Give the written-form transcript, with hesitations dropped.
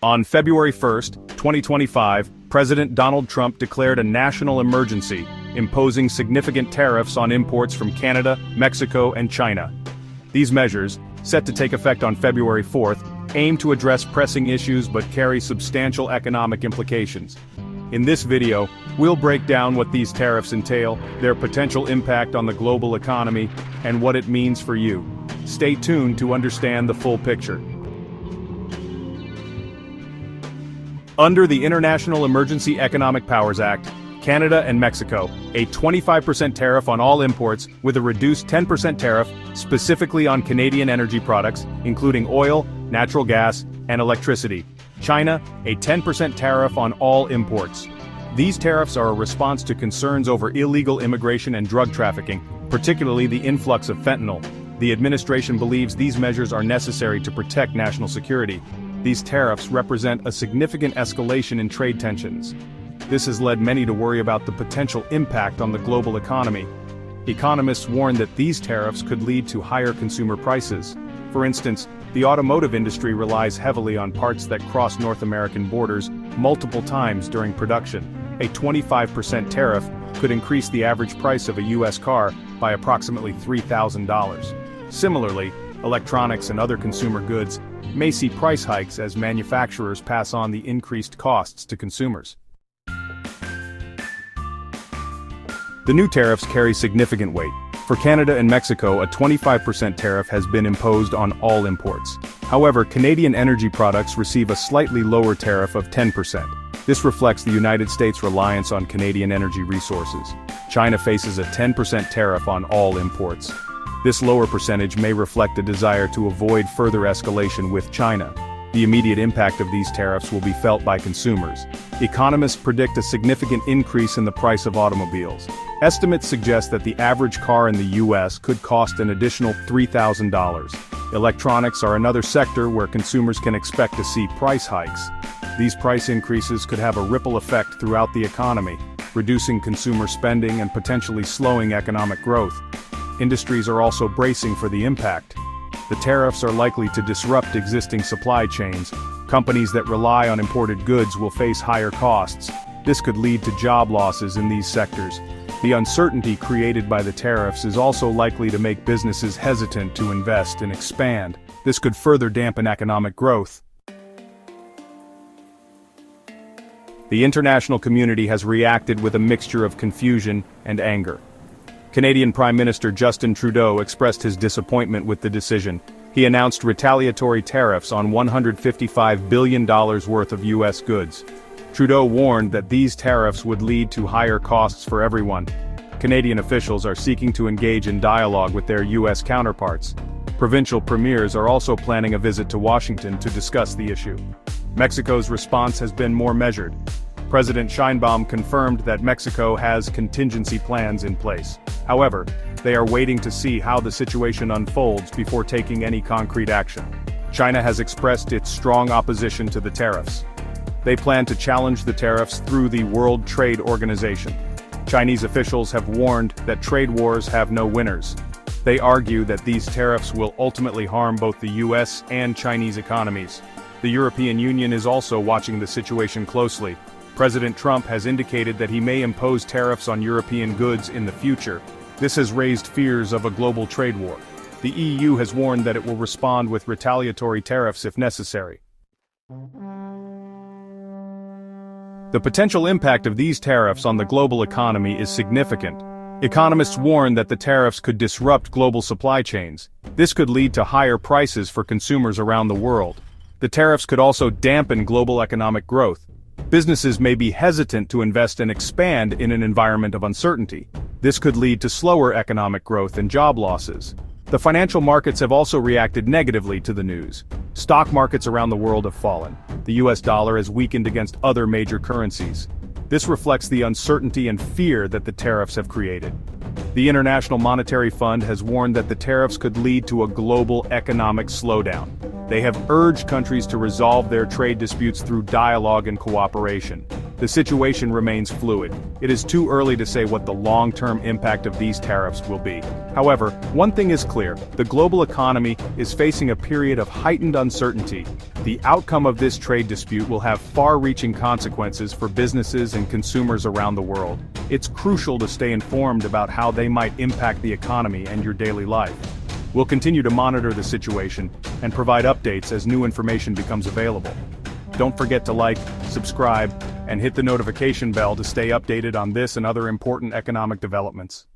On February 1, 2025, President Donald Trump declared a national emergency, imposing significant tariffs on imports from Canada, Mexico, and China. These measures, set to take effect on February 4th, aim to address pressing issues but carry substantial economic implications. In this video, we'll break down what these tariffs entail, their potential impact on the global economy, and what it means for you. Stay tuned to understand the full picture. Under the International Emergency Economic Powers Act, Canada and Mexico, a 25% tariff on all imports with a reduced 10% tariff specifically on Canadian energy products, including oil, natural gas, and electricity. China, a 10% tariff on all imports. These tariffs are a response to concerns over illegal immigration and drug trafficking, particularly the influx of fentanyl. The administration believes these measures are necessary to protect national security. These tariffs represent a significant escalation in trade tensions. This has led many to worry about the potential impact on the global economy. Economists warn that these tariffs could lead to higher consumer prices. For instance, the automotive industry relies heavily on parts that cross North American borders multiple times during production. A 25% tariff could increase the average price of a U.S. car by approximately $3,000. Similarly, electronics and other consumer goods may see price hikes as manufacturers pass on the increased costs to consumers. The new tariffs carry significant weight. For Canada and Mexico, a 25% tariff has been imposed on all imports. However, Canadian energy products receive a slightly lower tariff of 10%. This reflects the United States' reliance on Canadian energy resources. China faces a 10% tariff on all imports. This lower percentage may reflect a desire to avoid further escalation with China. The immediate impact of these tariffs will be felt by consumers. Economists predict a significant increase in the price of automobiles. Estimates suggest that the average car in the U.S. could cost an additional $3,000. Electronics are another sector where consumers can expect to see price hikes. These price increases could have a ripple effect throughout the economy, reducing consumer spending and potentially slowing economic growth. Industries are also bracing for the impact. The tariffs are likely to disrupt existing supply chains. Companies that rely on imported goods will face higher costs. This could lead to job losses in these sectors. The uncertainty created by the tariffs is also likely to make businesses hesitant to invest and expand. This could further dampen economic growth. The international community has reacted with a mixture of confusion and anger. Canadian Prime Minister Justin Trudeau expressed his disappointment with the decision. He announced retaliatory tariffs on $155 billion worth of U.S. goods. Trudeau warned that these tariffs would lead to higher costs for everyone. Canadian officials are seeking to engage in dialogue with their U.S. counterparts. Provincial premiers are also planning a visit to Washington to discuss the issue. Mexico's response has been more measured. President Sheinbaum confirmed that Mexico has contingency plans in place. However, they are waiting to see how the situation unfolds before taking any concrete action. China has expressed its strong opposition to the tariffs. They plan to challenge the tariffs through the World Trade Organization. Chinese officials have warned that trade wars have no winners. They argue that these tariffs will ultimately harm both the U.S. and Chinese economies. The European Union is also watching the situation closely. President Trump has indicated that he may impose tariffs on European goods in the future. This has raised fears of a global trade war. The EU has warned that it will respond with retaliatory tariffs if necessary. The potential impact of these tariffs on the global economy is significant. Economists warn that the tariffs could disrupt global supply chains. This could lead to higher prices for consumers around the world. The tariffs could also dampen global economic growth. Businesses may be hesitant to invest and expand in an environment of uncertainty. This could lead to slower economic growth and job losses. The financial markets have also reacted negatively to the news. Stock markets around the world have fallen. The US dollar has weakened against other major currencies. This reflects the uncertainty and fear that the tariffs have created. The International Monetary Fund has warned that the tariffs could lead to a global economic slowdown. They have urged countries to resolve their trade disputes through dialogue and cooperation. The situation remains fluid. It is too early to say what the long-term impact of these tariffs will be. However, one thing is clear: the global economy is facing a period of heightened uncertainty. The outcome of this trade dispute will have far-reaching consequences for businesses and consumers around the world. It's crucial to stay informed about how they might impact the economy and your daily life. We'll continue to monitor the situation and provide updates as new information becomes available. Don't forget to like, subscribe, and hit the notification bell to stay updated on this and other important economic developments.